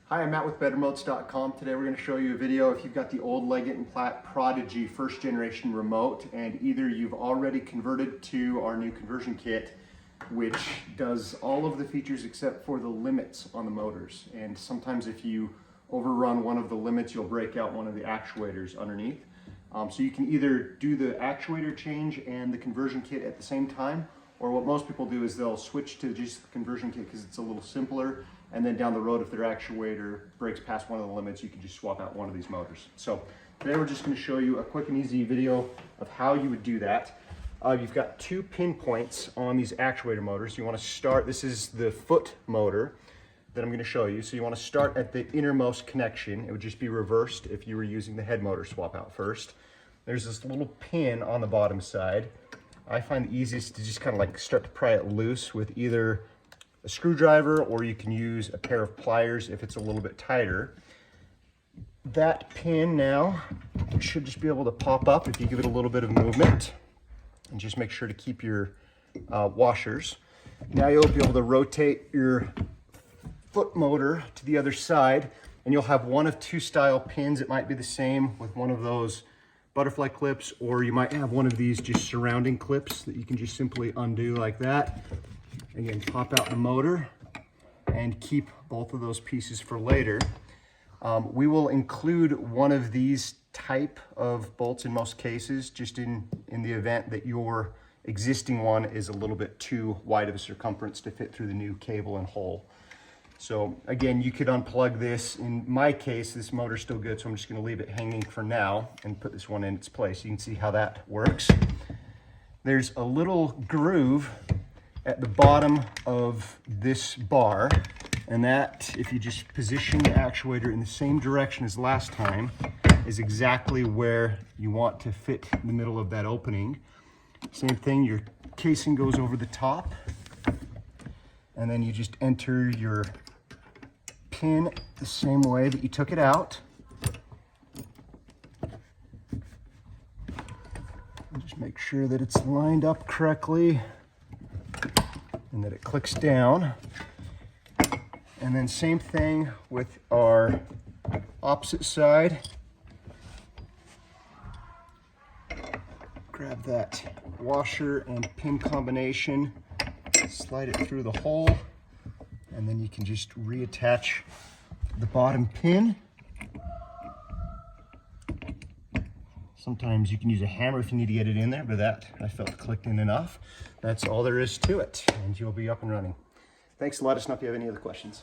Hi, I'm Matt with BetterMotes.com. Today we're going to show you a video if you've got the old Leggett and Platte Prodigy first generation remote and either you've already converted to our new conversion kit, which does all of the features except for the limits on the motors. And sometimes if you overrun one of the limits, you'll break out one of the actuators underneath. So you can either do the actuator change and the conversion kit at the same time, or what most people do is they'll switch to just the conversion kit because it's a little simpler, and then down the road if their actuator breaks past one of the limits, you can just swap out one of these motors. So today we're just going to show you a quick and easy video of how you would do that. You've got 2 pinpoints on these actuator motors. You want to start, this is the foot motor that I'm going to show you. So you want to start at the innermost connection. It would just be reversed if you were using the head motor swap out first. There's this little pin on the bottom side. I find the easiest to just kind of like start to pry it loose with either a screwdriver, or you can use a pair of pliers if it's a little bit tighter. That pin now should just be able to pop up if you give it a little bit of movement, and just make sure to keep your washers. Now you'll be able to rotate your foot motor to the other side, and you'll have one of 2 style pins. It might be the same with one of those butterfly clips, or you might have one of these just surrounding clips that you can just simply undo like that. Again, pop out the motor and keep both of those pieces for later. We will include one of these type of bolts in most cases, just in the event that your existing one is a little bit too wide of a circumference to fit through the new cable and hole. So again, you could unplug this. In my case, this motor's still good, so I'm just going to leave it hanging for now and put this one in its place. You can see how that works. There's a little groove at the bottom of this bar, and that, if you just position the actuator in the same direction as last time, is exactly where you want to fit in the middle of that opening. Same thing, your casing goes over the top, and then you just enter your pin the same way that you took it out. And just make sure that it's lined up correctly and that it clicks down. And then same thing with our opposite side. Grab that washer and pin combination, slide it through the hole, and then you can just reattach the bottom pin. Sometimes you can use a hammer if you need to get it in there, but that I felt clicked in enough. That's all there is to it, and you'll be up and running. Thanks a lot. Let us know if you have any other questions.